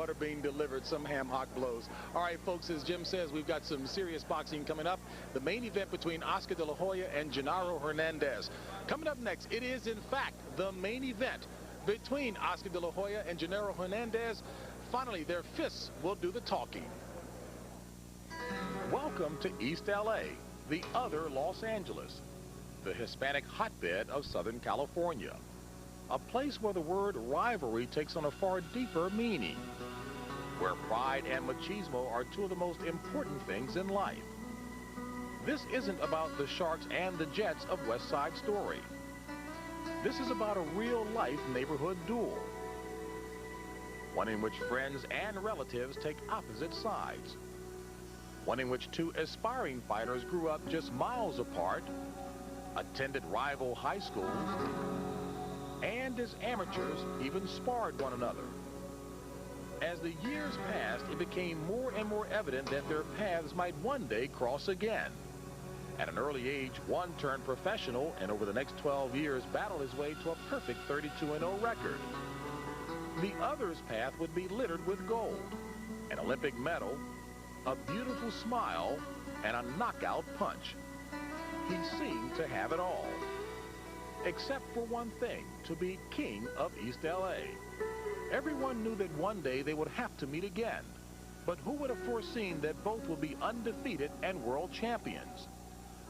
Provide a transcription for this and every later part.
butter being delivered, some ham hock blows. All right, folks, as Jim says, we've got some serious boxing coming up. The main event between Oscar De La Hoya and Genaro Hernandez. Coming up next, it is, in fact, the main event between Oscar De La Hoya and Genaro Hernandez. Finally, their fists will do the talking. Welcome to East LA, the other Los Angeles, the Hispanic hotbed of Southern California. A place where the word rivalry takes on a far deeper meaning, where pride and machismo are two of the most important things in life. This isn't about the Sharks and the Jets of West Side Story. This is about a real-life neighborhood duel, one in which friends and relatives take opposite sides, one in which two aspiring fighters grew up just miles apart, attended rival high schools, and as amateurs even sparred one another. As the years passed, it became more and more evident that their paths might one day cross again. At an early age, one turned professional and over the next 12 years battled his way to a perfect 32-0 record. The other's path would be littered with gold, an Olympic medal, a beautiful smile, and a knockout punch. He seemed to have it all, except for one thing: to be king of East LA. Everyone knew that one day they would have to meet again, but who would have foreseen that both would be undefeated and world champions?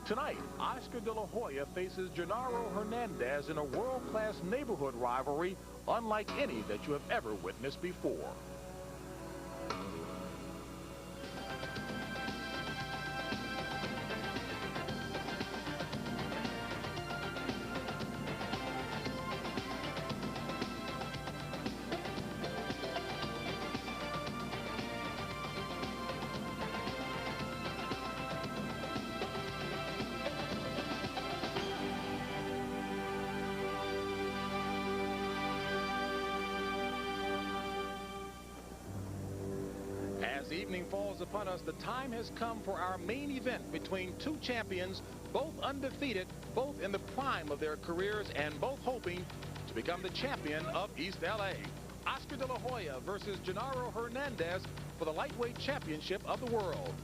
Tonight, Oscar De La Hoya faces Genaro Hernandez in a world-class neighborhood rivalry unlike any that you have ever witnessed before. As evening falls upon us, the time has come for our main event between two champions, both undefeated, both in the prime of their careers, and both hoping to become the champion of East LA. Oscar De La Hoya versus Genaro Hernandez for the lightweight championship of the world.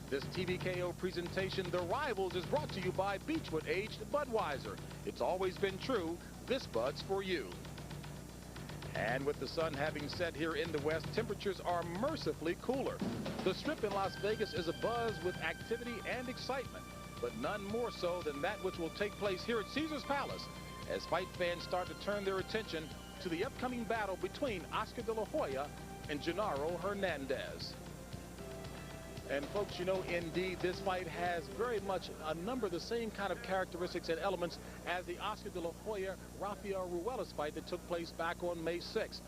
This TVKO presentation, The Rivals, is brought to you by Beechwood Aged Budweiser. It's always been true, this Bud's for you. And with the sun having set here in the west, temperatures are mercifully cooler. The Strip in Las Vegas is abuzz with activity and excitement, but none more so than that which will take place here at Caesars Palace as fight fans start to turn their attention to the upcoming battle between Oscar De La Hoya and Genaro Hernandez. And folks, you know, indeed, this fight has very much a number of the same kind of characteristics and elements as the Oscar De La Hoya-Rafael Ruelas fight that took place back on May 6th.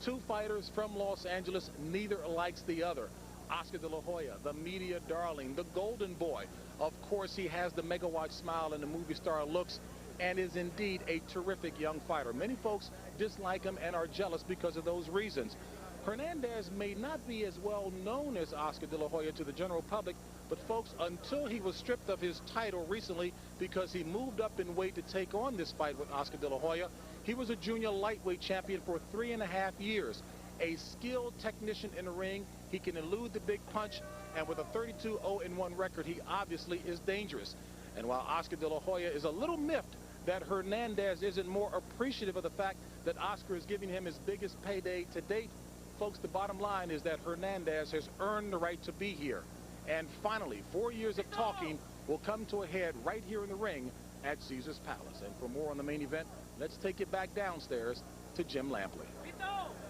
Two fighters from Los Angeles, neither likes the other. Oscar De La Hoya, the media darling, the golden boy. Of course, he has the megawatt smile and the movie star looks, and is indeed a terrific young fighter. Many folks dislike him and are jealous because of those reasons. Hernandez may not be as well known as Oscar De La Hoya to the general public, but folks, until he was stripped of his title recently because he moved up in weight to take on this fight with Oscar De La Hoya, he was a junior lightweight champion for 3.5 years. A skilled technician in the ring, he can elude the big punch, and with a 32-0-1 record, he obviously is dangerous. And while Oscar De La Hoya is a little miffed that Hernandez isn't more appreciative of the fact that Oscar is giving him his biggest payday to date, folks, the bottom line is that Hernandez has earned the right to be here. And finally, 4 years of talking will come to a head right here in the ring at Caesars Palace. And for more on the main event, let's take it back downstairs to Jim Lampley.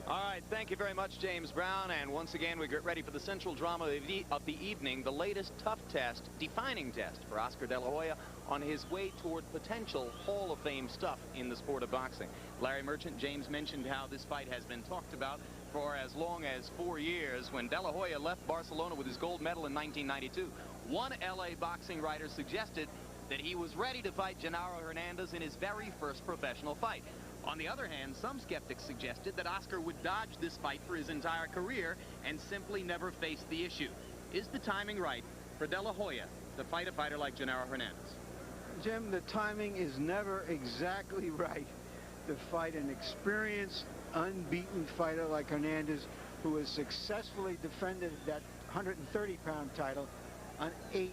All right, thank you very much, James Brown. And once again, we get ready for the central drama of the evening, the latest tough test, defining test for Oscar De La Hoya on his way toward potential Hall of Fame stuff in the sport of boxing. Larry Merchant, James mentioned how this fight has been talked about for as long as 4 years. When De La Hoya left Barcelona with his gold medal in 1992, one LA boxing writer suggested that he was ready to fight Genaro Hernandez in his very first professional fight. On the other hand, some skeptics suggested that Oscar would dodge this fight for his entire career and simply never face the issue. Is the timing right for De La Hoya to fight a fighter like Genaro Hernandez? Jim, the timing is never exactly right to fight an experienced unbeaten fighter like Hernandez, who has successfully defended that 130-pound title on 8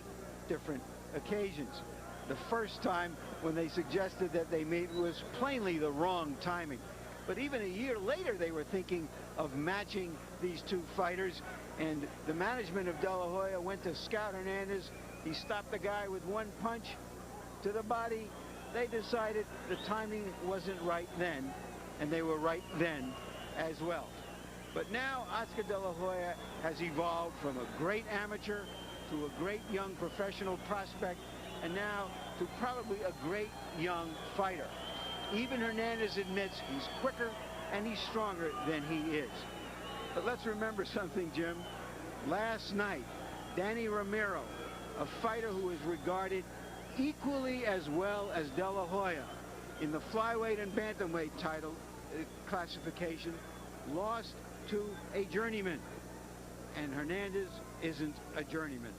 different occasions. The first time when they suggested that they made was plainly the wrong timing. But even a year later, they were thinking of matching these two fighters, and the management of De La Hoya went to scout Hernandez. He stopped the guy with one punch to the body. They decided the timing wasn't right then, and they were right then as well. But now Oscar De La Hoya has evolved from a great amateur to a great young professional prospect, and now to probably a great young fighter. Even Hernandez admits he's quicker and he's stronger than he is. But let's remember something, Jim. Last night, Danny Romero, a fighter who is regarded equally as well as De La Hoya in the flyweight and bantamweight title classification, lost to a journeyman. And Hernandez isn't a journeyman.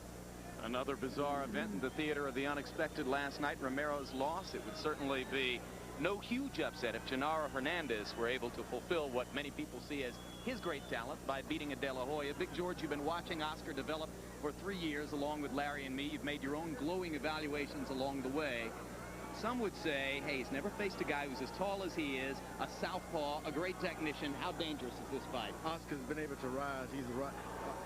Another bizarre event in the theater of the unexpected last night. Romero's loss. It would certainly be no huge upset if Genaro Hernandez were able to fulfill what many people see as his great talent by beating a De La Hoya. Big George, you've been watching Oscar develop for 3 years along with Larry and me. You've made your own glowing evaluations along the way. Some would say, hey, he's never faced a guy who's as tall as he is, a southpaw, a great technician. How dangerous is this fight? Oscar's been able to rise. He's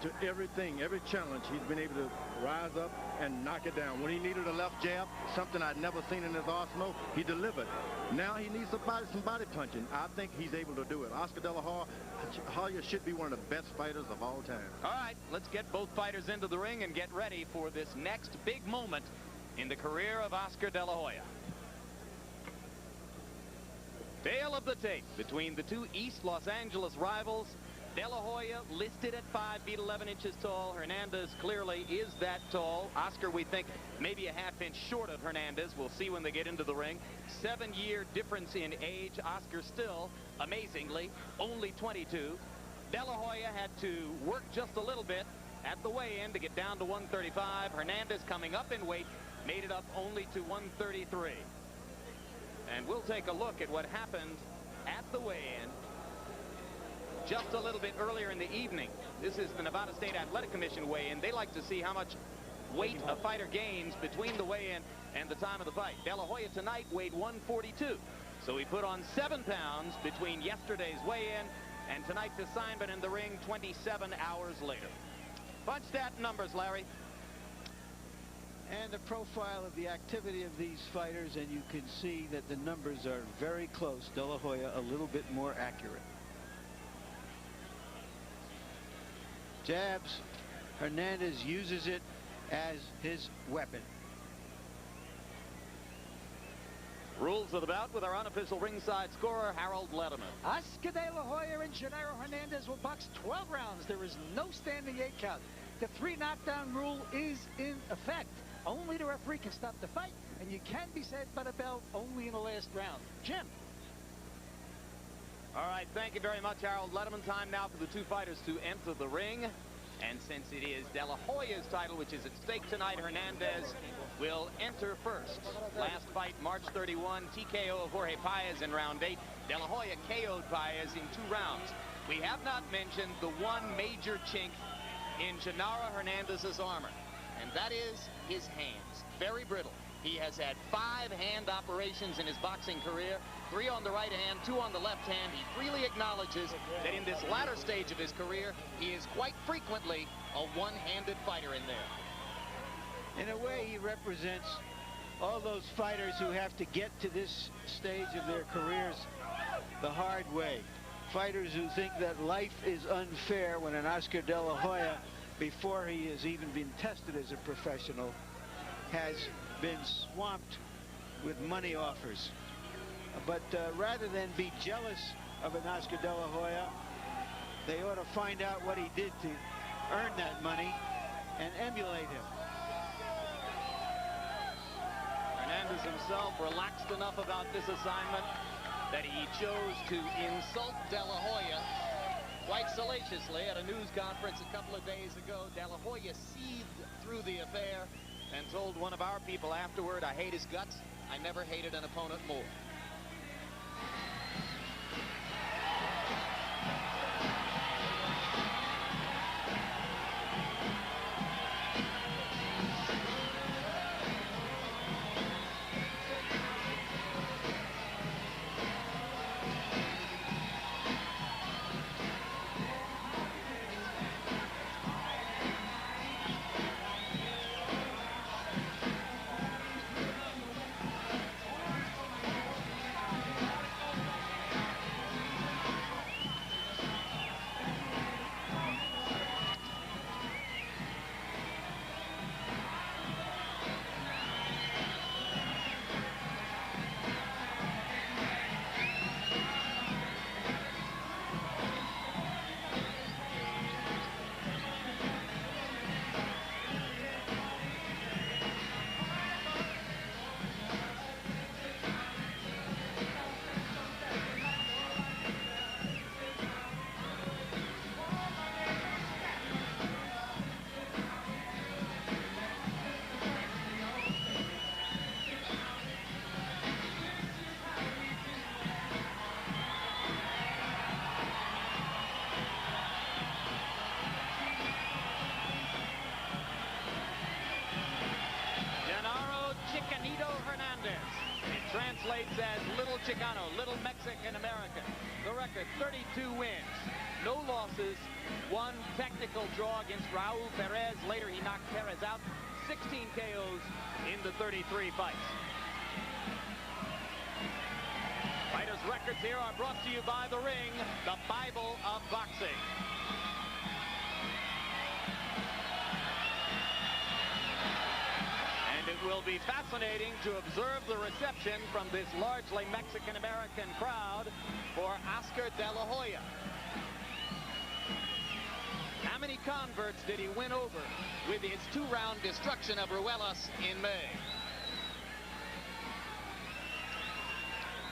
to everything, every challenge. He's been able to rise up and knock it down. When he needed a left jab, something I'd never seen in his arsenal, he delivered. Now he needs some body punching. I think he's able to do it. Oscar De La Hoya should be one of the best fighters of all time. All right, let's get both fighters into the ring and get ready for this next big moment in the career of Oscar De La Hoya. Tale of the tape between the two East Los Angeles rivals. De La Hoya listed at 5 feet 11 inches tall. Hernandez clearly is that tall. Oscar, we think, maybe a half-inch short of Hernandez. We'll see when they get into the ring. 7-year difference in age. Oscar still, amazingly, only 22. De La Hoya had to work just a little bit at the weigh-in to get down to 135. Hernandez, coming up in weight, made it up only to 133. And we'll take a look at what happened at the weigh-in just a little bit earlier in the evening. This is the Nevada State Athletic Commission weigh-in. They like to see how much weight a fighter gains between the weigh-in and the time of the fight. De La Hoya tonight weighed 142. So he put on 7 pounds between yesterday's weigh-in and tonight's assignment in the ring 27 hours later. Punch stat numbers, Larry. And the profile of the activity of these fighters, and you can see that the numbers are very close. De La Hoya a little bit more accurate. Jabs. Hernandez uses it as his weapon. Rules of the bout with our unofficial ringside scorer, Harold Letterman. Oscar De La Hoya and Genaro Hernandez will box 12 rounds. There is no standing 8 count. The 3 knockdown rule is in effect. Only the referee can stop the fight, and you can be set by the bell only in the last round. Jim. All right, thank you very much, Harold Letterman. Time now for the two fighters to enter the ring. And since it is De La Hoya's title, which is at stake tonight, Hernandez will enter first. Last fight, March 31, TKO of Jorge Paez in round 8. De La Hoya KO'd Paez in 2 rounds. We have not mentioned the one major chink in Genaro Hernandez's armor, and that is his hands. Very brittle. He has had 5 hand operations in his boxing career, 3 on the right hand, 2 on the left hand. He freely acknowledges that in this latter stage of his career, he is quite frequently a one-handed fighter in there. In a way, he represents all those fighters who have to get to this stage of their careers the hard way. Fighters who think that life is unfair when an Oscar De La Hoya, before he has even been tested as a professional, has been swamped with money offers. But rather than be jealous of an Oscar De La Hoya, they ought to find out what he did to earn that money and emulate him. Hernandez himself relaxed enough about this assignment that he chose to insult De La Hoya quite salaciously at a news conference a couple of days ago. De La Hoya seethed through the affair and told one of our people afterward, "I hate his guts. I never hated an opponent more." Genaro, little Mexican-American. The record, 32 wins, no losses, one technical draw against Raul Perez. Later, he knocked Perez out. 16 KOs in the 33 fights. Fighters' records here are brought to you by The Ring, the Bible of boxing. And it will be fascinating to observe the reception from this largely Mexican-American crowd for Oscar De La Hoya. How many converts did he win over with his two-round destruction of Ruelas in May?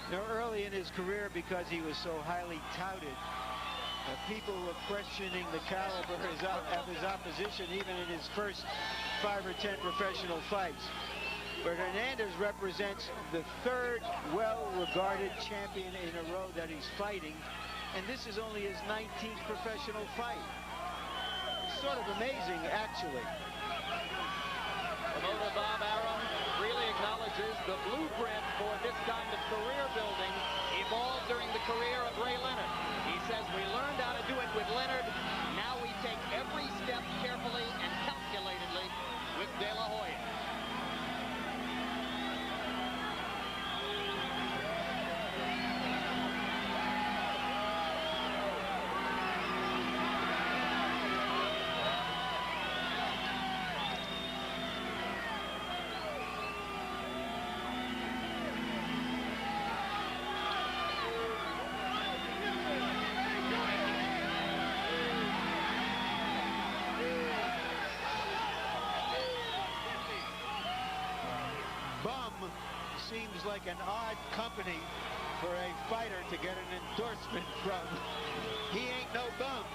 Now, early in his career, because he was so highly touted, people were questioning the caliber of his opposition, even in his first 5 or 10 professional fights. But Hernandez represents the third well-regarded champion in a row that he's fighting, and this is only his 19th professional fight. Sort of amazing, actually. Promoter Bob Arum really acknowledges the blueprint for this kind of career building evolved during the career of Ray Leonard. He says, we learned how to do it with Leonard. Now we take every step carefully and calculatedly with De La Hoya. Seems like an odd company for a fighter to get an endorsement from. He ain't no bum.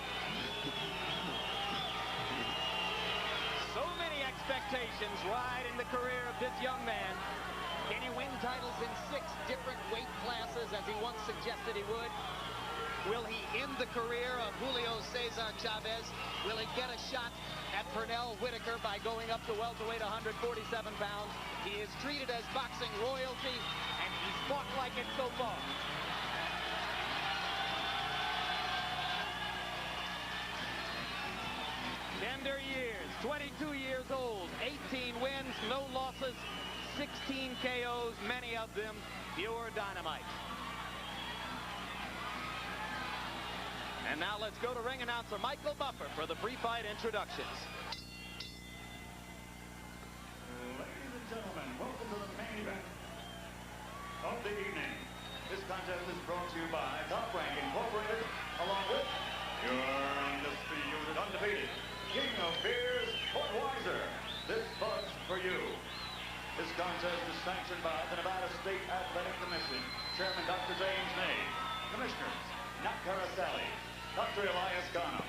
So many expectations ride in the career of this young man. Can he win titles in 6 different weight classes as he once suggested he would? Will he end the career of Julio Cesar Chavez? Will he get a shot at Pernell Whitaker by going up to welterweight 147 pounds? He is treated as boxing royalty, and he's fought like it so far. Tender years, 22 years old, 18 wins, no losses, 16 KOs, many of them pure dynamite. And now let's go to ring announcer Michael Buffer for the pre-fight introductions. Ladies and gentlemen, welcome to the main event of the evening. This contest is brought to you by Top Rank Incorporated, along with your undisputed, undefeated King of Beers, Budweiser. This bug's for you. This contest is sanctioned by the Nevada State Athletic Commission, Chairman Dr. James May, Commissioners Nat Carasali, Dr. Elias Gano,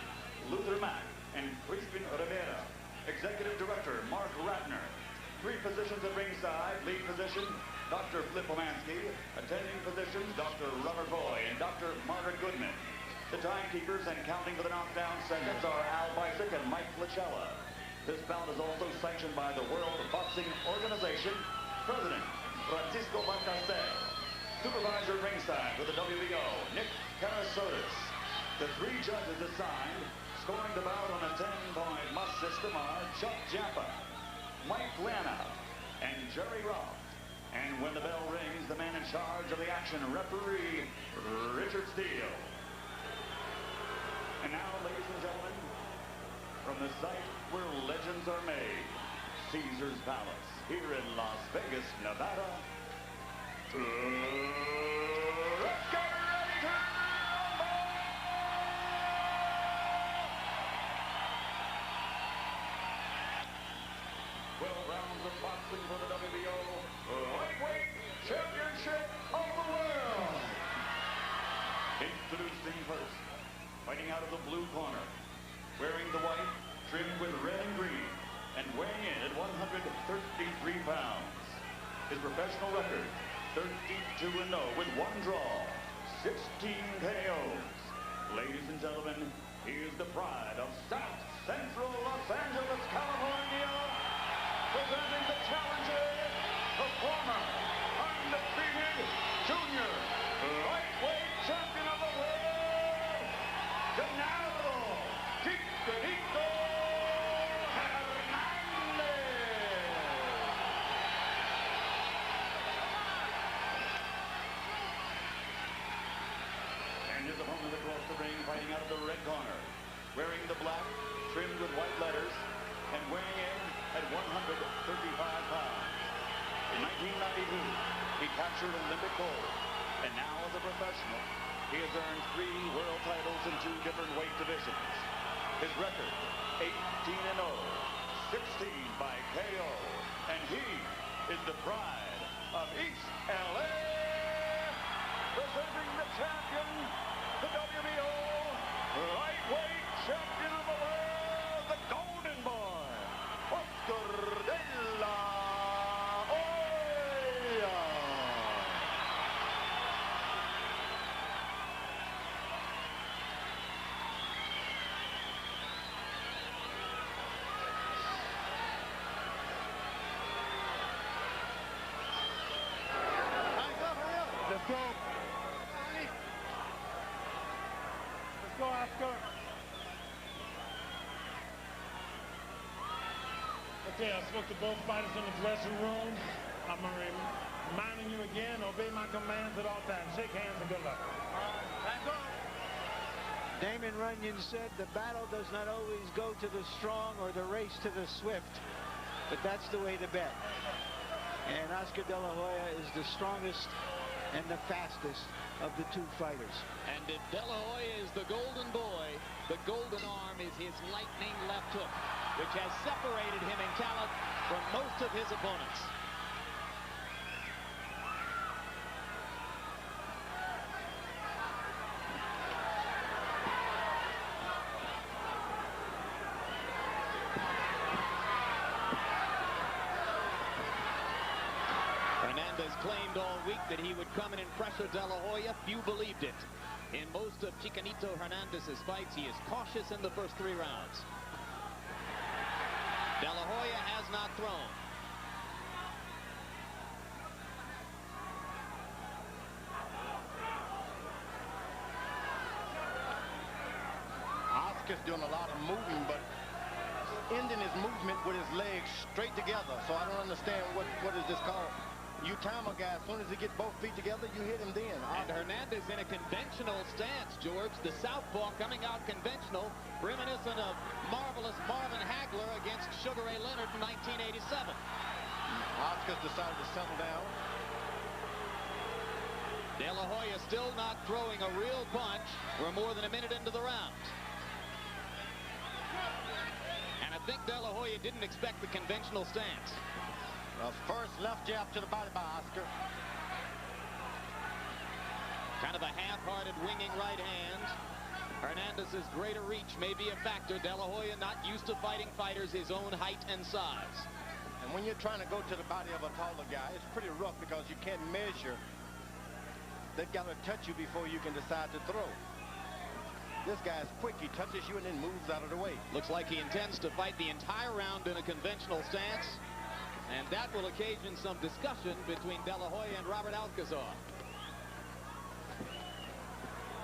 Luther Mack, and Crispin Rivera. Executive Director Mark Ratner. 3 positions at ringside. Lead position, Dr. Flip Pomansky. Attending positions, Dr. Robert Boy and Dr. Margaret Goodman. The timekeepers and counting for the knockdown seconds are Al Bicyk and Mike Lachella. This bout is also sanctioned by the World Boxing Organization, President Francisco Balcacel. Supervisor ringside with the WBO, Nick Karasotis. The 3 judges assigned, scoring the bout on a 10-point must system are Chuck Jappa, Mike Lana, and Jerry Roth. And when the bell rings, the man in charge of the action, referee Richard Steele. And now, ladies and gentlemen, from the site where legends are made, Caesar's Palace, here in Las Vegas, Nevada. Let's get ready to rumble! 12 rounds of boxing for the WBO Lightweight Championship of the World. Introducing first, fighting out of the blue corner, wearing the white, trimmed with red and green, and weighing in at 133 pounds. His professional record, 32-0 with 1 draw, 16 KOs. Ladies and gentlemen, he is the pride of South Central Los Angeles, California, presenting the challenger, the former undefeated junior amateur Olympic gold. And now as a professional, he has earned 3 world titles in 2 different weight divisions. His record, 18-0, 16 by KO. And he is the pride of East LA, presenting the champion, the WBO lightweight champion of the world, the Golden Boy, Oscar de la Hoya. Let's go. Let's go, Oscar. Okay, I spoke to both fighters in the dressing room. I'm reminding you again, obey my commands at all times. Shake hands and good luck. Damon Runyon said the battle does not always go to the strong or the race to the swift, but that's the way to bet. And Oscar De La Hoya is the strongest and the fastest of the 2 fighters. And if De La Hoya is the golden boy, the golden arm is his lightning left hook, which has separated him in talent from most of his opponents. Hernandez claimed all week that he would come in and pressure De La Hoya. Few believed it. In most of Chicanito Hernandez's fights, he is cautious in the first 3 rounds. De La Hoya has not thrown. Oscar's doing a lot of moving, but ending his movement with his legs straight together. So I don't understand what is this called. You time a guy, as soon as he gets both feet together, you hit him then. And Hernandez in a conventional stance, George. The southpaw coming out conventional, reminiscent of marvelous Marvin Hagler against Sugar Ray Leonard in 1987. Oscar's decided to settle down. De La Hoya still not throwing a real punch. We're more than a minute into the round. And I think De La Hoya didn't expect the conventional stance. First left jab to the body by Oscar. Kind of a half-hearted winging right hand. Hernandez's greater reach may be a factor. De La Hoya not used to fighting fighters his own height and size. And when you're trying to go to the body of a taller guy, it's pretty rough because you can't measure. They've got to touch you before you can decide to throw. This guy is quick. He touches you and then moves out of the way. Looks like he intends to fight the entire round in a conventional stance. And that will occasion some discussion between De La Hoya and Robert Alcazar.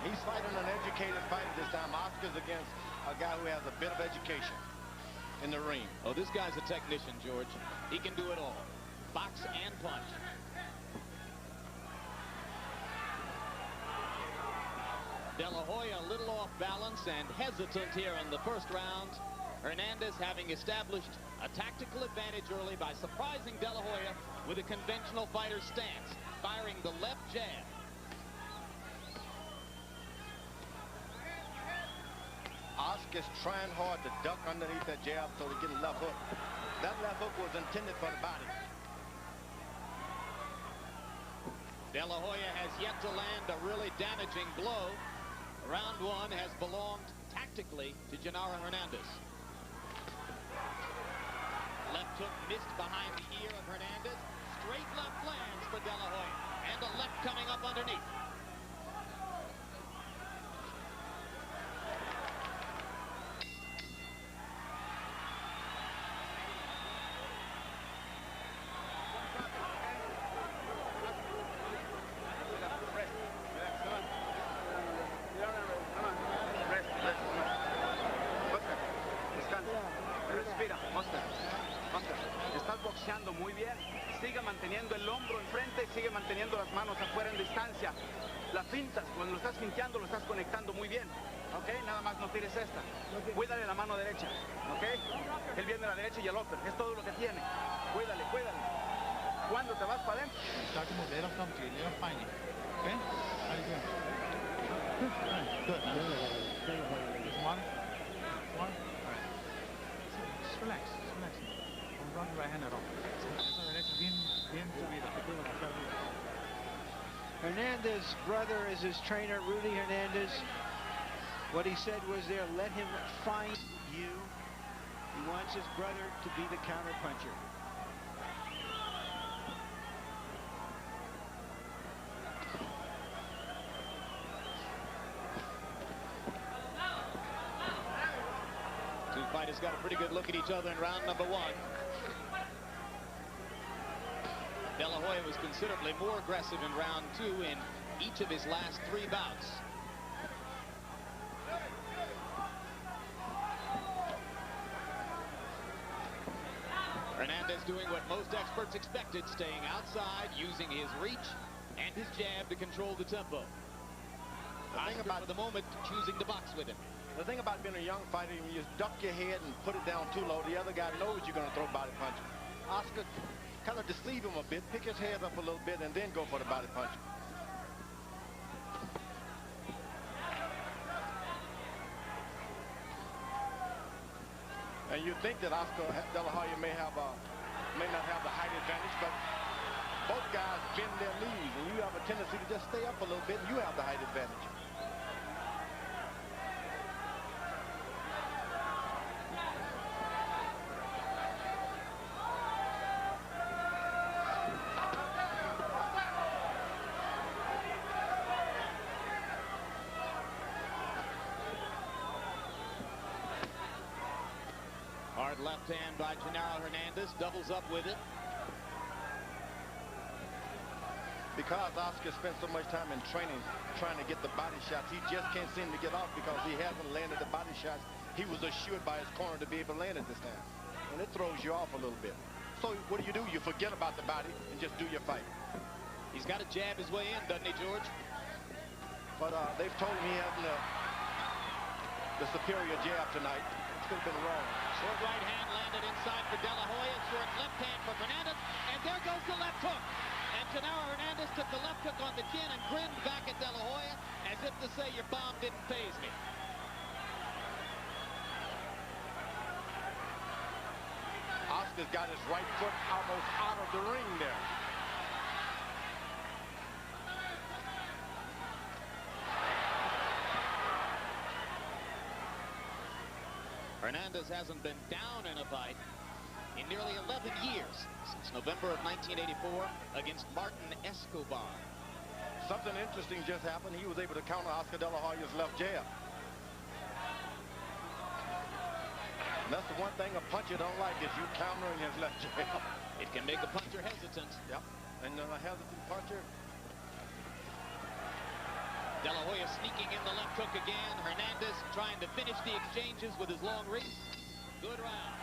He's fighting an educated fighter this time. Oscar's against a guy who has a bit of education in the ring. Oh, this guy's a technician, George. He can do it all. Box and punch. De La Hoya a little off balance and hesitant here in the first round. Hernandez having established a tactical advantage early by surprising De La Hoya with a conventional fighter's stance, firing the left jab. Oscar's trying hard to duck underneath that jab so to get a left hook. That left hook was intended for the body. De La Hoya has yet to land a really damaging blow. Round 1 has belonged tactically to Genaro Hernandez. Left hook missed behind the ear of Hernandez. Straight left lands for De La Hoya. And a left coming up underneath. Muy bien, sigue manteniendo el hombro enfrente, sigue manteniendo las manos afuera en distancia. La fintas, cuando lo estás finteando, lo estás conectando muy bien. Ok, nada más no tires esta. Cuídale la mano derecha. Ok, él viene a la derecha y el otro. Es todo lo que tiene. Cuídale, cuídale. ¿Cuándo te vas para adentro? Start to move. Let them come to you. Let them find you. Okay? How you doing? Good. Smaller? Smaller? All right. Just relax. Just relax. Don't run your right hand at all. Eso derecho bien subido. Hernandez's brother is his trainer, Rudy Hernandez. What he said was there, let him find you. He wants his brother to be the counterpuncher. Two fighters got a pretty good look at each other in round number one. De La Hoya was considerably more aggressive in round two in each of his last three bouts. Hernandez doing what most experts expected, staying outside, using his reach and his jab to control the tempo. The thing about for the moment, choosing to box with him. The thing about being a young fighter, when you duck your head and put it down too low, the other guy knows you're going to throw body punches. Oscar kind of deceive him a bit, pick his head up a little bit, and then go for the body punch. And you think that Oscar De La Hoya may not have the height advantage, but both guys bend their knees, and you have a tendency to just stay up a little bit, and you have the height advantage. Hard left hand by Genaro Hernandez, doubles up with it. Because Oscar spent so much time in training trying to get the body shots, he just can't seem to get off because he hasn't landed the body shots he was assured by his corner to be able to land it this time. And it throws you off a little bit. So what do? You forget about the body and just do your fight. He's got to jab his way in, doesn't he, George? But they've told him he hasn't the superior jab tonight. It's going to have been wrong. Short right hand landed inside for De La Hoya. Short left hand for Hernandez. And there goes the left hook. And Genaro Hernandez took the left hook on the chin and grinned back at De La Hoya as if to say, your bomb didn't faze me. Oscar's got his right foot almost out of the ring there. Hernandez hasn't been down in a fight in nearly 11 years, since November of 1984 against Martin Escobar. Something interesting just happened. He was able to counter Oscar De La Hoya's left jab. And that's the one thing a puncher don't like, is you countering his left jab. It can make a puncher hesitant. Yep. And a hesitant puncher. De La Hoya sneaking in the left hook again. Hernandez trying to finish the exchanges with his long reach. Good round.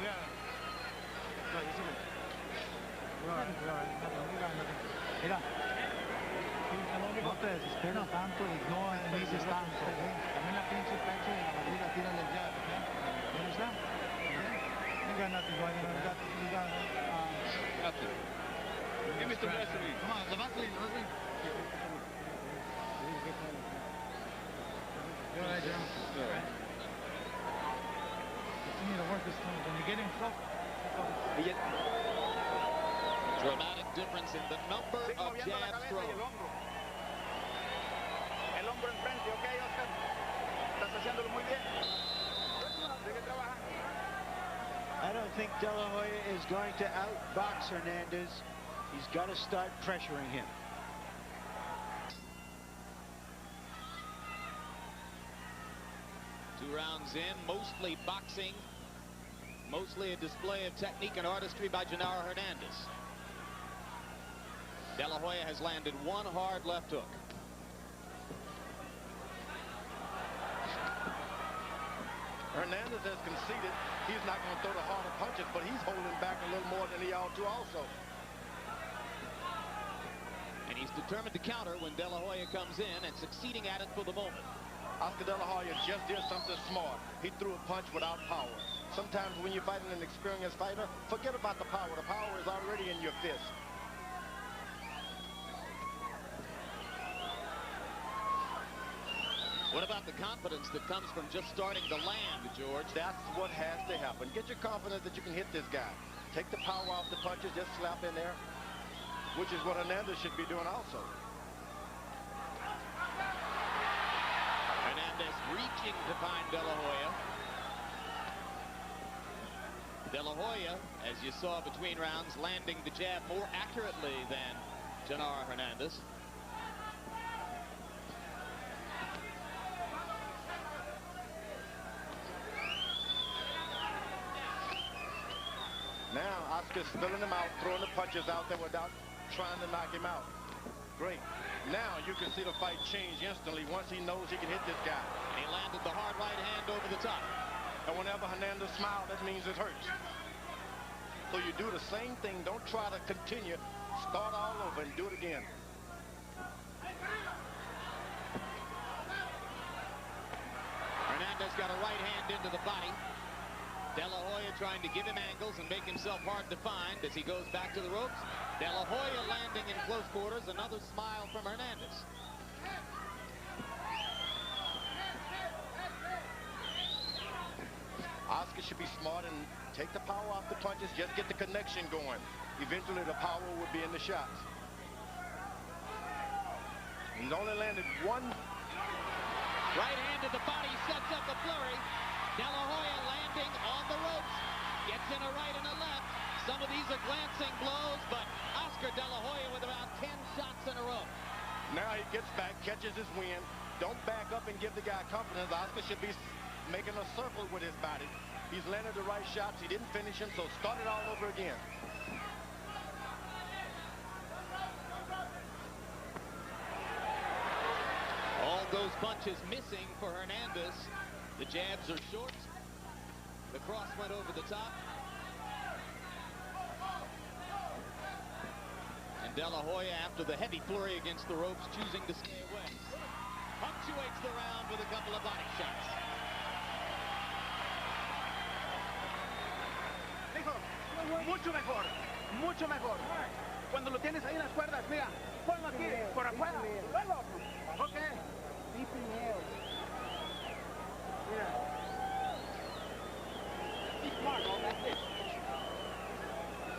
Mira, no te desesperes tanto y no inicies tanto. También la pinche pecho y la barriga, tírale ya. You understand? You got nothing going on. You got Nothing. Give me some Vaseline. Come on, the Vaseline. You're all right, John. All right. Continue to work this time. When you get in close. Dramatic difference in the number of jabs thrown. El hombro enfrente, ok, Oscar. Estás haciéndolo muy bien. Sigue trabajando. I don't think De La Hoya is going to outbox Hernandez. He's got to start pressuring him. Two rounds in, mostly boxing, mostly a display of technique and artistry by Genaro Hernandez. De La Hoya has landed one hard left hook. Hernandez has conceded he's not going to throw the harder punches, but he's holding back a little more than he ought to also. And he's determined to counter when De La Hoya comes in and succeeding at it for the moment. Oscar De La Hoya just did something smart. He threw a punch without power. Sometimes when you're fighting an experienced fighter, forget about the power. The power is already in your fist. What about the confidence that comes from just starting to land, George? That's what has to happen. Get your confidence that you can hit this guy. Take the power off the punches, just slap in there, which is what Hernandez should be doing also. Hernandez reaching to find De La Hoya. De La Hoya, as you saw between rounds, landing the jab more accurately than Genaro Hernandez. Now Oscar's filling him out, throwing the punches out there without trying to knock him out. Great. Now you can see the fight change instantly once he knows he can hit this guy. And he landed the hard right hand over the top. And whenever Hernandez smiles, that means it hurts. So you do the same thing. Don't try to continue. Start all over and do it again. Hernandez got a right hand into the body. De La Hoya trying to give him angles and make himself hard to find as he goes back to the ropes. De La Hoya landing in close quarters. Another smile from Hernandez. Oscar should be smart and take the power off the punches. Just get the connection going. Eventually the power will be in the shots. He's only landed one. Right hand to the body sets up a flurry. De La Hoya landing on the ropes. Gets in a right and a left. Some of these are glancing blows, but Oscar De La Hoya with about 10 shots in a row. Now he gets back, catches his wind. Don't back up and give the guy confidence. Oscar should be making a circle with his body. He's landed the right shots. He didn't finish him, so start it all over again. All those punches missing for Hernandez. The jabs are short. The cross went over the top. And De La Hoya, after the heavy flurry against the ropes, choosing to stay away. Punctuates the round with a couple of body shots. Hijo, mucho mejor, mucho mejor. Cuando lo tienes ahí en las cuerdas, mira, ponlo aquí, por afuera. Luego, ok.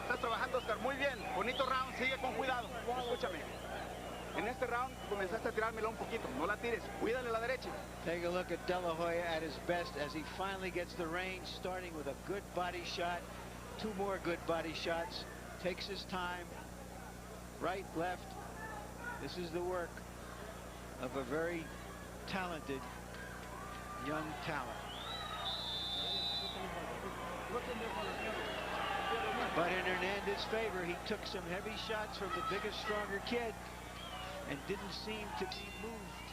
Estás trabajando, Oscar, muy bien. Bonito round, sigue con cuidado. Escúchame. En este round comenzaste a tirármela un poquito. No la tires. Cuídale la derecha. Take a look at De La Hoya at his best as he finally gets the range, starting with a good body shot. 2 more good body shots. Takes his time. Right, left. This is the work of a very talented young talent. But in Hernandez's favor, he took some heavy shots from the bigger, stronger kid and didn't seem to be moved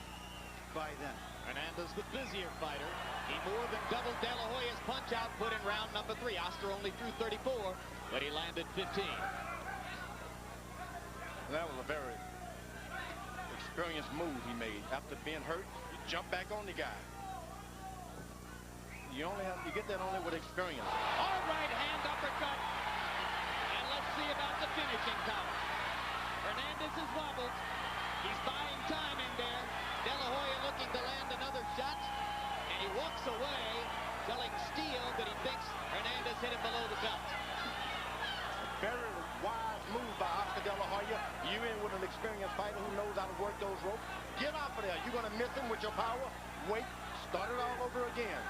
by them. Hernandez, the busier fighter. He more than doubled De La Hoya's punch output in round number 3. Oscar only threw 34, but he landed 15. That was a very experienced move he made. After being hurt, you jump back on the guy. You get that only with experience. Hard right hand uppercut. And let's see about the finishing power. Hernandez is wobbled. He's buying time in there. De La Hoya looking to land another shot. And he walks away, telling Steele that he thinks Hernandez hit him below the belt. Very wise move by Oscar De La Hoya. You in with an experienced fighter who knows how to work those ropes. Get off of there. You're going to miss him with your power. Wait. Start it all over again.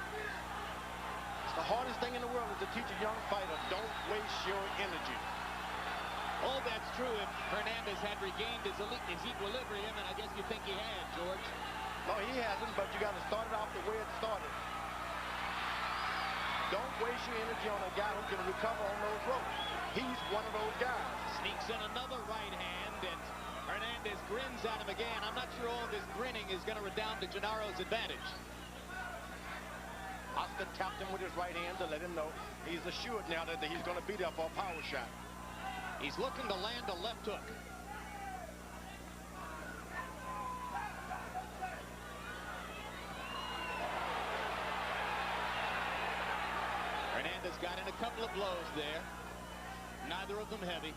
It's the hardest thing in the world is to teach a young fighter, don't waste your energy. Oh, that's true if Hernandez had regained his equilibrium, and I guess you think he had, George. No, he hasn't, but you got to start it off the way it started. Don't waste your energy on a guy who can recover on those ropes. He's one of those guys. Sneaks in another right hand, and Hernandez grins at him again. I'm not sure all of his grinning is going to redound to Genaro's advantage. Oscar tapped him with his right hand to let him know he's assured now that he's going to be there for a power shot. He's looking to land a left hook. a couple of blows there. Neither of them heavy.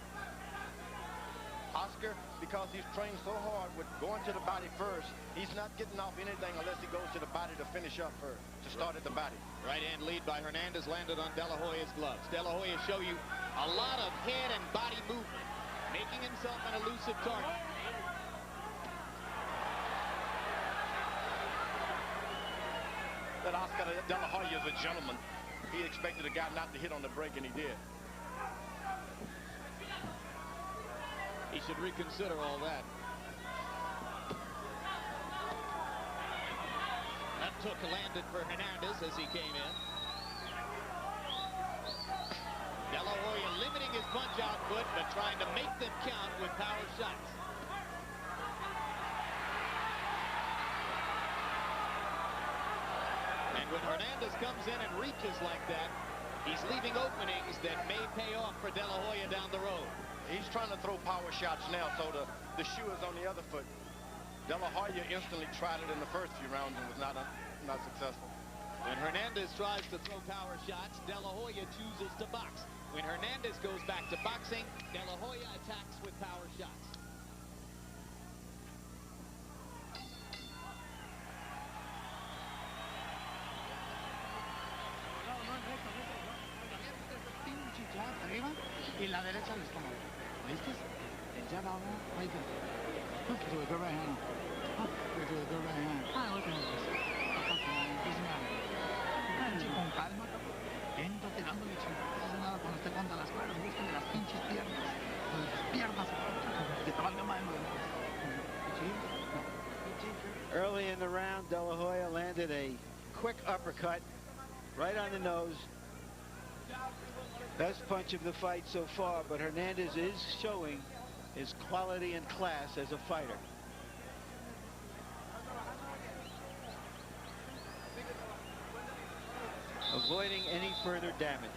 Oscar, because he's trained so hard with going to the body first, he's not getting off anything unless he goes to the body to finish up first, to start at the body. Right hand lead by Hernandez landed on De La Hoya's gloves. De La Hoya show you a lot of head and body movement, making himself an elusive target. That Oscar De La Hoya is a gentleman. He expected a guy not to hit on the break, and he did. He should reconsider all that. That took landed for Hernandez as he came in. De La Hoya limiting his punch output, but trying to make them count with power shots. And when Hernandez comes in and reaches like that, he's leaving openings that may pay off for De La Hoya down the road. He's trying to throw power shots now, so the shoe is on the other foot. De La Hoya instantly tried it in the first few rounds and was not successful. When Hernandez tries to throw power shots, De La Hoya chooses to box. When Hernandez goes back to boxing, De La Hoya attacks with power shots. Arriba y la derecha al estómago. ¿Viste? El jab out right there. Look to it, go right hand. Go right hand. Look at this. Doesn't matter. Con calma. Lento, tirándole chingadas. Nada cuando esté contra las cuerdas. Búsquenle las pinches piernas. Las piernas. Que te valga más de nuevo. Early in the round, De La Hoya landed a quick uppercut right on the nose. Best punch of the fight so far, but Hernandez is showing his quality and class as a fighter. Avoiding any further damage.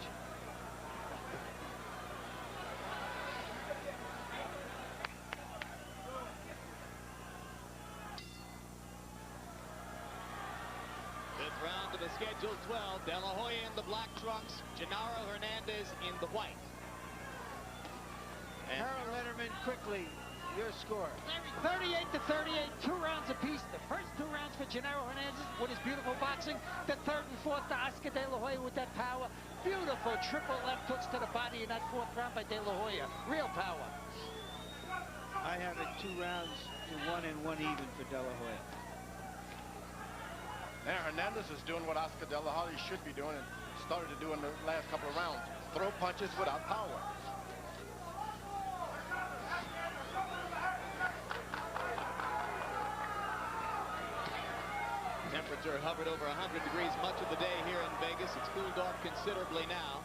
Round of the scheduled 12. De La Hoya in the black trunks, Genaro Hernandez in the white. And Harold Letterman, quickly, your score. 38-38, 2 rounds apiece. The first 2 rounds for Genaro Hernandez with his beautiful boxing. The third and fourth to Oscar De La Hoya with that power. Beautiful triple left hooks to the body in that fourth round by De La Hoya. Real power. I have it 2 rounds to 1 and 1 even for De La Hoya. Now Hernandez is doing what Oscar De La Hoya should be doing and started to do in the last couple of rounds. Throw punches without power. temperature hovered over 100 degrees much of the day here in Vegas. It's cooled off considerably now.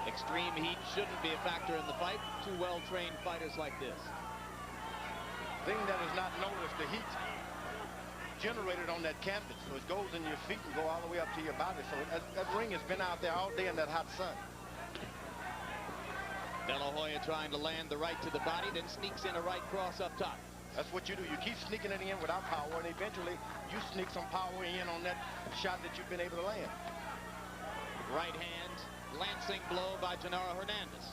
Extreme heat shouldn't be a factor in the fight. Two well-trained fighters like this. Thing that is not noticed, the heat generated on that canvas, so it goes in your feet and go all the way up to your body. So that ring has been out there all day in that hot sun. De La Hoya trying to land the right to the body, then sneaks in a right cross up top. That's what you do. You keep sneaking it in without power, and eventually you sneak some power in on that shot that you've been able to land. Right hand, lancing blow by Genaro Hernandez.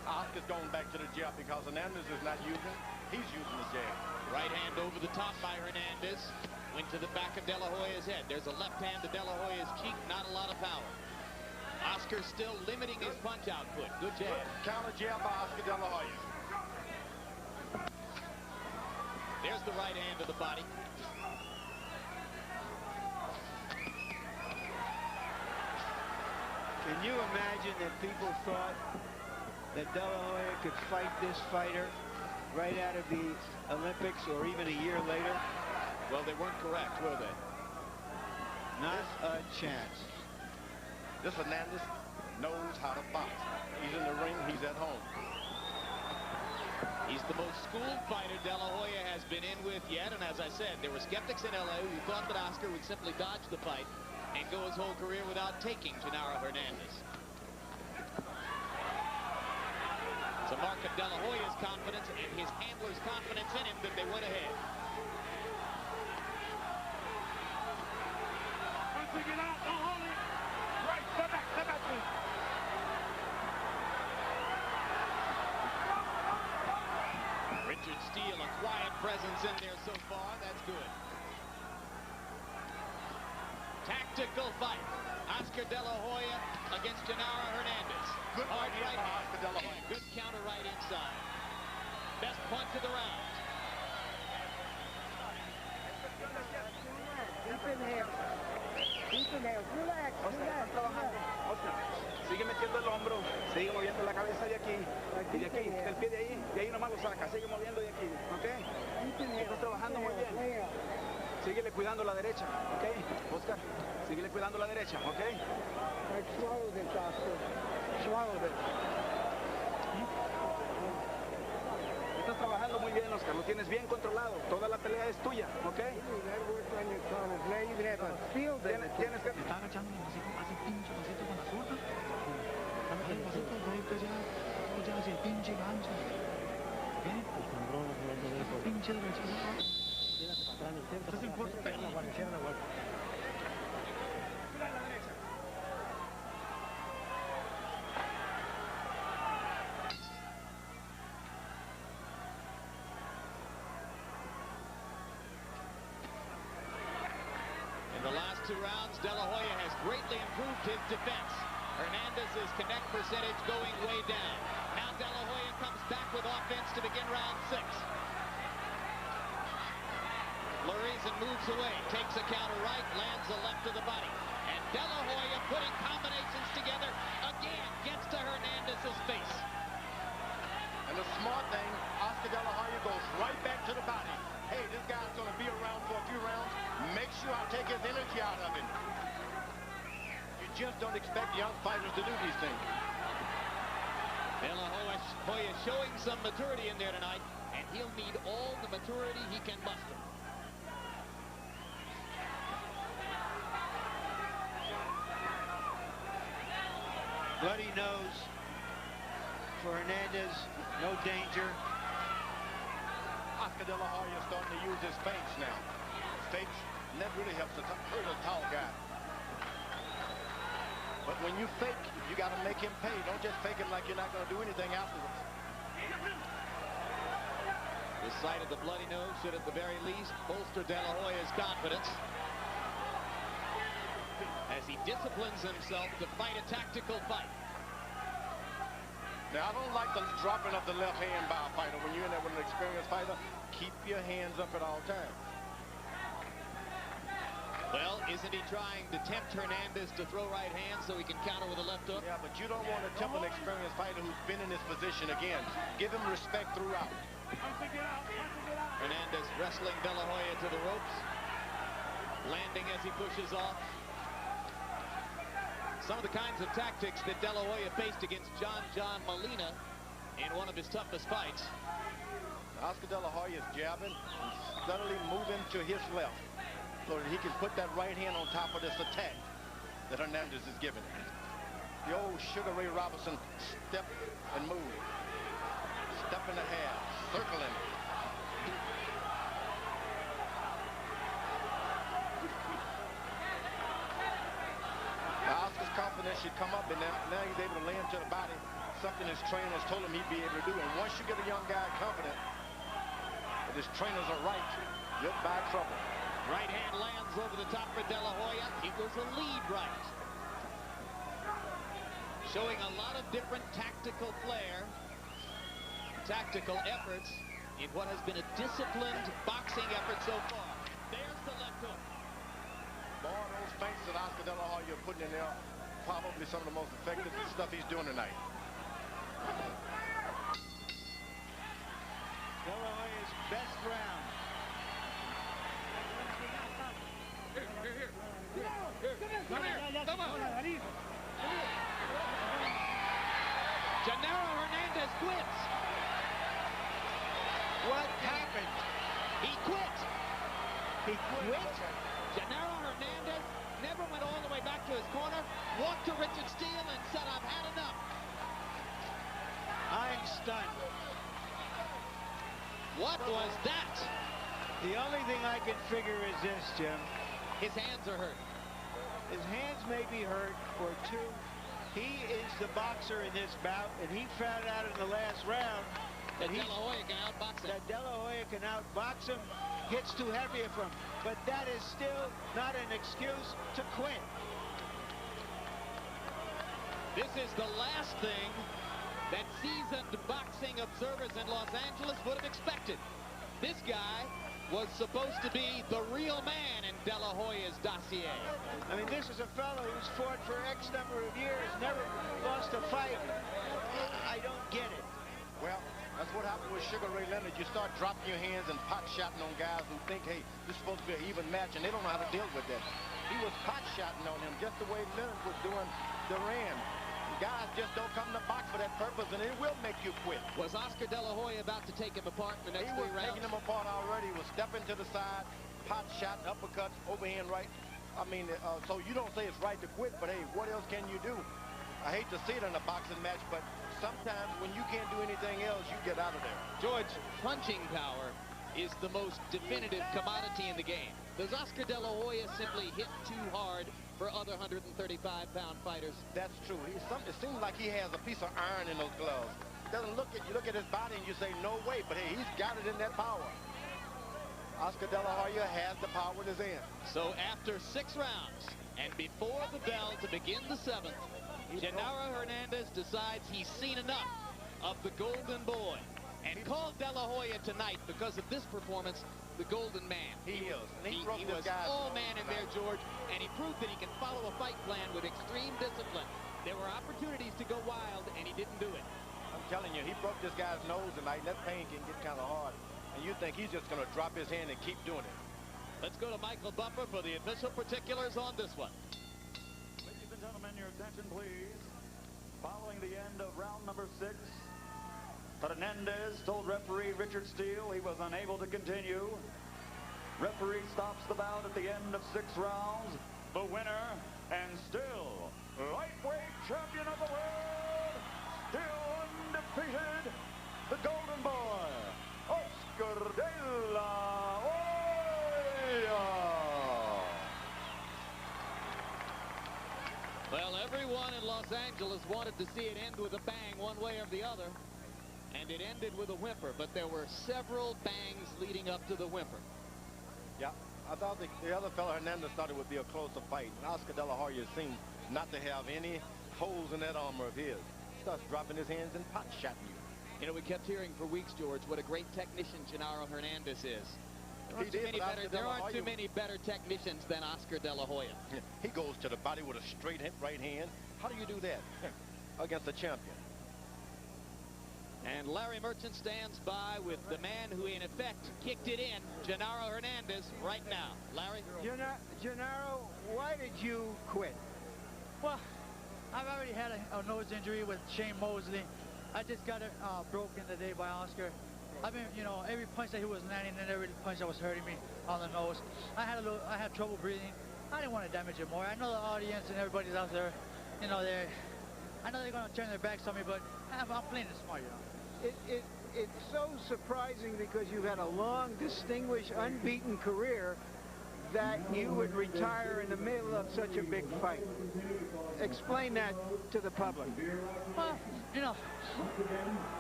Oscar's going back to the jab because Hernandez is not using. He's using the jab. Right hand over the top by Hernandez. Went to the back of De La Hoya's head. There's a left hand to De La Hoya's cheek. Not a lot of power. Oscar still limiting his punch output. Good jab. Counter jab by Oscar De La Hoya. There's the right hand to the body. Can you imagine that people thought that De La Hoya could fight this fighter right out of the Olympics or even a year later? Well, they weren't correct, were they? Not a chance. This Hernandez knows how to box. He's in the ring, he's at home. He's the most schooled fighter De La Hoya has been in with yet, and as I said, there were skeptics in LA who thought that Oscar would simply dodge the fight and go his whole career without taking Genaro Hernandez. It's a mark of De La Hoya's confidence and his handler's confidence in him that they went ahead. it out. Don't hold it. Right, step back, please. Richard Steele, a quiet presence in there so far. That's good. Tactical fight. Oscar De La Hoya against Genaro Hernandez. Good Hard right by hand. Oscar De La Hoya. Good counter right inside. Best punch of the round. Keep in here. Keep in here. Relax. Relax. Oscar, sigue metiendo el hombro, sigue moviendo la cabeza de aquí, y de aquí, el pie de ahí nomás lo saca, sigue moviendo de aquí, ¿ok? Estás trabajando muy bien. Síguele cuidando la derecha, ¿ok? Oscar, síguele cuidando la derecha, ¿ok? Swallow this, Oscar. Swallow this. Estás trabajando muy bien, Oscar, lo tienes bien controlado. Toda la pelea es tuya, ¿ok? Tienes que... Está agachando hace pinche pasito con la zurda. El pasito directo ya hacia el pinche gancho. ¿Qué? Pinche derecha. Eso es importante. In the last 2 rounds, De La Hoya has greatly improved his defense. Hernandez's connect percentage going way down. Now De La Hoya comes back with offense to begin round 6. Lorenzen moves away, takes a counter right, lands a left to the body. And De La Hoya putting combinations together again, gets to Hernandez's face. And the smart thing, Oscar De La Hoya goes right back to the body. Hey, this guy's going to be around for a few rounds. Make sure I take his energy out of him. You just don't expect young fighters to do these things. De La Hoya showing some maturity in there tonight, and he'll need all the maturity he can muster. Bloody nose for Hernandez. No danger. Oscar De La Hoya is starting to use his feints now. Feints, and that really helps to hurt a tall guy. But when you fake, you got to make him pay. Don't just fake it like you're not going to do anything afterwards. The sight of the bloody nose should at the very least bolster De La Hoya's confidence as he disciplines himself to fight a tactical fight. Now, I don't like the dropping of the left hand by a fighter. When you're in there with an experienced fighter, keep your hands up at all times. Well, isn't he trying to tempt Hernandez to throw right hands so he can counter with a left hook? Yeah, but you don't want to tempt an experienced fighter who's been in this position again. Give him respect throughout. Hernandez wrestling De La Hoya to the ropes, landing as he pushes off. Some of the kinds of tactics that De La Hoya faced against John Molina in one of his toughest fights. Oscar De La Hoya is jabbing and suddenly moving to his left so that he can put that right hand on top of this attack that Hernandez is giving. The old Sugar Ray Robinson step and move. Step and a half, circling. Oscar's confidence should come up, and now he's able to lay into the body, something his trainers told him he'd be able to do. And once you get a young guy confident that his trainers are right, you're by trouble. Right hand lands over the top for De La Hoya. It was a lead right. Showing a lot of different tactical flair, tactical efforts in what has been a disciplined boxing effort so far. There's the left hook. Boy, those feints that Oscar De La Hoya putting in there, probably some of the most effective stuff he's doing tonight. De La Hoya's best round. Genaro Hernandez quits. What happened? He quit. He quit? Genaro Hernandez never went all the way back to his corner, walked to Richard Steele and said, I've had enough. I'm stunned. What was that? The only thing I can figure is this, Jim. His hands are hurt. His hands may be hurt, or two. He is the boxer in this bout, and he found out in the last round that De La Hoya can outbox him. De La Hoya can outbox him. Hits too heavy for him. But that is still not an excuse to quit. This is the last thing that seasoned boxing observers in Los Angeles would have expected. This guy was supposed to be the real man in De La Hoya's dossier. I mean, this is a fellow who's fought for X number of years, never lost a fight. I don't get it. Well, that's what happened with Sugar Ray Leonard. You start dropping your hands and pot-shotting on guys who think, hey, this is supposed to be an even match, and they don't know how to deal with that. He was pot-shotting on him just the way Leonard was doing Duran. Guys just don't come to box for that purpose, and it will make you quit. Was Oscar De La Hoya about to take him apart in the next 3 rounds? He was taking him apart already. He was stepping to the side, pot-shotting, uppercuts, overhand right. I mean, so you don't say it's right to quit, but hey, what else can you do? I hate to see it in a boxing match, but sometimes when you can't do anything else, you get out of there. George, punching power is the most definitive commodity in the game. Does Oscar De La Hoya simply hit too hard for other 135-pound fighters? That's true. It seems like he has a piece of iron in those gloves. Doesn't look at you look at his body and you say no way, but hey, he's got it in that power. Oscar De La Hoya has the power in his hand. So after 6 rounds and before the bell to begin the 7th, Genaro Hernandez decides he's seen enough of the Golden Boy and called De La Hoya tonight because of this performance the Golden Man. He is. And he was all man in there, George, and he proved that he can follow a fight plan with extreme discipline. There were opportunities to go wild, and he didn't do it. I'm telling you, he broke this guy's nose tonight, and that pain can get kind of hard. And you think he's just going to drop his hand and keep doing it. Let's go to Michael Buffer for the official particulars on this one. Ladies and gentlemen, your attention, please. Following the end of round number 6, Hernandez told referee Richard Steele he was unable to continue. Referee stops the bout at the end of 6 rounds. The winner, and still lightweight champion of the world, still undefeated, the Golden Boy, Oscar De La Hoya. Well, everyone in Los Angeles wanted to see it end with a bang one way or the other. And it ended with a whimper, but there were several bangs leading up to the whimper. Yeah, I thought the other fellow, Hernandez, thought it would be a closer fight. And Oscar De La Hoya seemed not to have any holes in that armor of his. He starts dropping his hands and pot-shotting you. You know, we kept hearing for weeks, George, what a great technician Genaro Hernandez is. There aren't too many better technicians than Oscar De La Hoya. He goes to the body with a straight right hand. How do you do that against a champion? And Larry Merchant stands by with the man who, in effect, kicked it in, Genaro Hernandez, right now. Larry? Genaro, why did you quit? Well, I've already had a nose injury with Shane Mosley. I just got it broken today by Oscar. I've been, you know, every punch that he was landing and every punch that was hurting me on the nose. I had trouble breathing. I didn't want to damage it more. I know the audience and everybody's out there, you know, I know they're going to turn their backs on me, but I'm playing it smart, you know. It's so surprising because you've had a long, distinguished, unbeaten career that you would retire in the middle of such a big fight. Explain that to the public. Well, you know,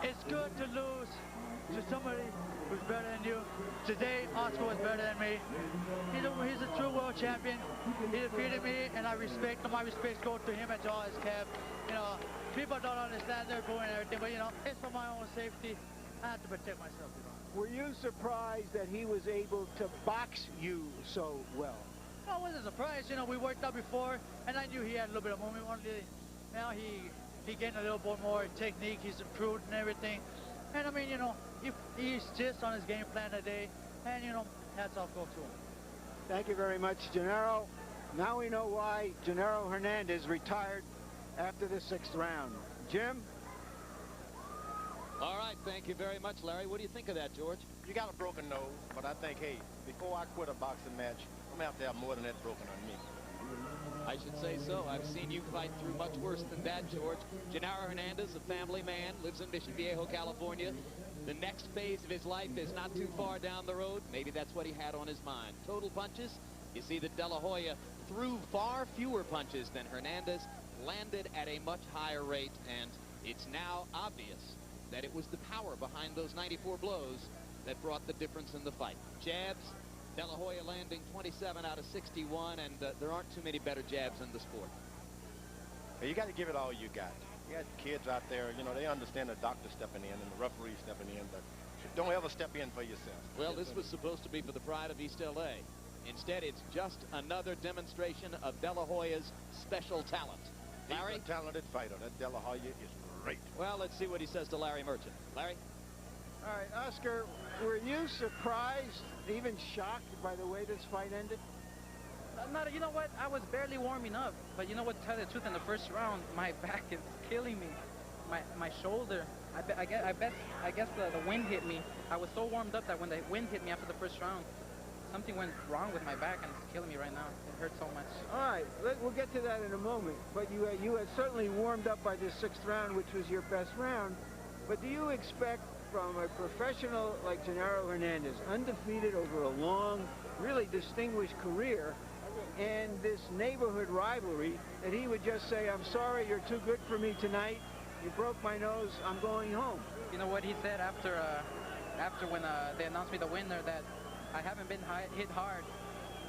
it's good to lose to somebody who's better than you. Today, Oscar was better than me. He's a true world champion. He defeated me, and I respect him. My respects go to him and to all his camp. You know, people don't understand their going and everything, but you know, it's for my own safety. I have to protect myself, you know. Were you surprised that he was able to box you so well? I wasn't surprised. You know, we worked out before, and I knew he had a little bit of movement. Now he gained a little bit more technique. He's improved and everything. And I mean, you know, he's just on his game plan today, and you know, hats off go to him. Thank you very much, Genaro. Now we know why Genaro Hernandez retired after the 6th round. Jim? All right, thank you very much, Larry. What do you think of that, George? You got a broken nose, but I think, hey, before I quit a boxing match, I'm going to have more than that broken on me. I should say so. I've seen you fight through much worse than that, George. Genaro Hernandez, a family man, lives in Mission Viejo, California. The next phase of his life is not too far down the road. Maybe that's what he had on his mind. Total punches, You see that De La Hoya threw far fewer punches than Hernandez, landed at a much higher rate, and it's now obvious that it was the power behind those 94 blows that brought the difference in the fight. Jabs, De La Hoya landing 27 out of 61, and there aren't too many better jabs in the sport. You got to give it all you got. You got kids out there, you know, they understand the doctor stepping in and the referee stepping in, but don't ever step in for yourself. Well, this was supposed to be for the pride of East LA. Instead, it's just another demonstration of De La Hoya's special talent. Larry? He's a talented fighter. That De La Hoya is great. Well, let's see what he says to Larry Merchant. Larry? All right, Oscar, were you surprised, even shocked by the way this fight ended? You know what? I was barely warming up. But you know what? To tell you the truth, in the first round, my back is killing me. My shoulder. I guess the wind hit me. I was so warmed up that when the wind hit me after the first round, something went wrong with my back, and it's killing me right now. It hurts so much. All right, we'll get to that in a moment. But you had certainly warmed up by the 6th round, which was your best round. But do you expect from a professional like Genaro Hernandez, undefeated over a long, really distinguished career, and this neighborhood rivalry, that he would just say, I'm sorry, you're too good for me tonight. You broke my nose, I'm going home? You know what he said after when they announced me the winner, that I haven't been hit hard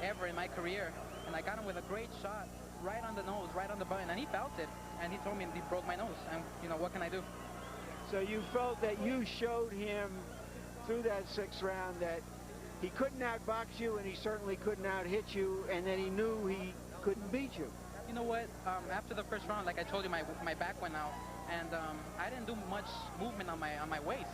ever in my career, and I got him with a great shot right on the nose, right on the button, and he felt it, and he told me he broke my nose, and you know, what can I do? So you felt that you showed him through that 6th round that he couldn't outbox you, and he certainly couldn't out-hit you, and that he knew he couldn't beat you. You know what? After the first round, like I told you, my back went out, and I didn't do much movement on my waist.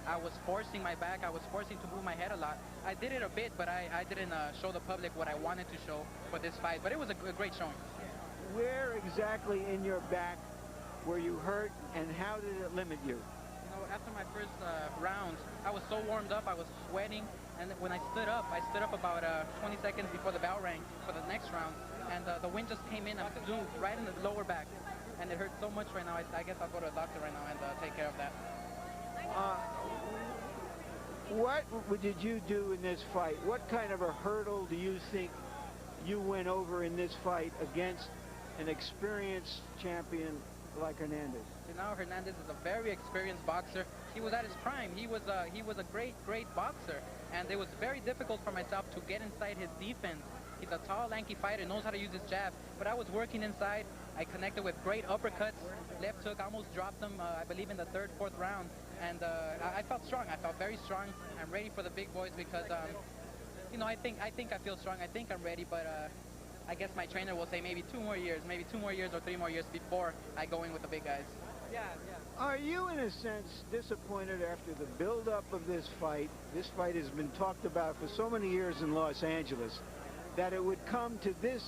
I was forcing my back. I was forcing to move my head a lot. I did it a bit, but I didn't show the public what I wanted to show for this fight. But it was a great showing. Where exactly in your back were you hurt, and how did it limit you? You know, after my first round, I was so warmed up, I was sweating, and when I stood up about 20 seconds before the bell rang for the next round, and the wind just came in and zoomed right in the lower back, and it hurt so much right now. I guess I'll go to a doctor right now and take care of that. What did you do in this fight? What kind of a hurdle do you think you went over in this fight against an experienced champion like Hernandez? Genaro Hernandez is a very experienced boxer. He was at his prime. He was a great boxer, and it was very difficult for myself to get inside his defense. He's a tall, lanky fighter, knows how to use his jab, but I was working inside. I connected with great uppercuts, left hook, almost dropped him, I believe in the 3rd, 4th round, and I felt strong. I felt very strong. I'm ready for the big boys because, you know, I think I feel strong. I think I'm ready, but I guess my trainer will say maybe 2 more years or 3 more years before I go in with the big guys. Yeah. Are you, in a sense, disappointed after the build-up of this fight? This fight has been talked about for so many years in Los Angeles, that it would come to this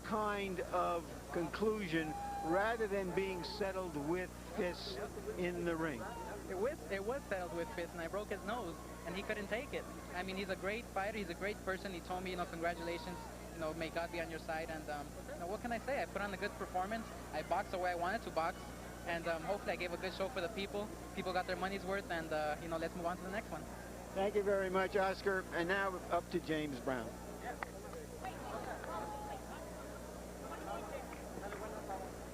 kind of conclusion rather than being settled with fists in the ring? It was settled with fists, and I broke his nose, and he couldn't take it. I mean, he's a great fighter. He's a great person. He told me, you know, congratulations. You know, may God be on your side. And you know, what can I say? I put on a good performance. I boxed the way I wanted to box, and hopefully I gave a good show for the people. People got their money's worth, and you know, let's move on to the next one. Thank you very much, Oscar. And now up to James Brown.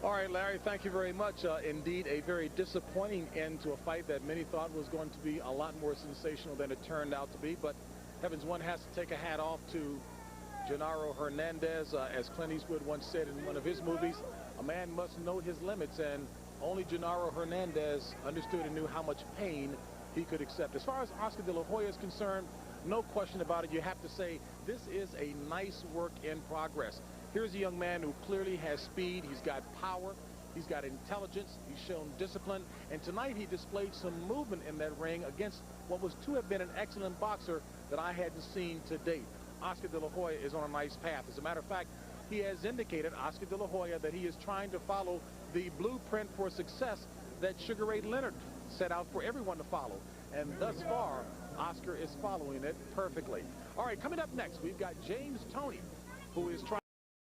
All right, Larry, thank you very much. Indeed, a very disappointing end to a fight that many thought was going to be a lot more sensational than it turned out to be. But heavens, one has to take a hat off to Genaro Hernandez. As Clint Eastwood once said in one of his movies, a man must know his limits, and only Genaro Hernandez understood and knew how much pain he could accept. As far as Oscar De La Hoya is concerned, no question about it. You have to say this is a nice work in progress. Here's a young man who clearly has speed. He's got power. He's got intelligence. He's shown discipline. And tonight he displayed some movement in that ring against what was to have been an excellent boxer that I hadn't seen to date. Oscar De La Hoya is on a nice path. As a matter of fact, he has indicated, Oscar De La Hoya, that he is trying to follow the blueprint for success that Sugar Ray Leonard set out for everyone to follow. And thus far, Oscar is following it perfectly. All right, coming up next, we've got James Toney, who is trying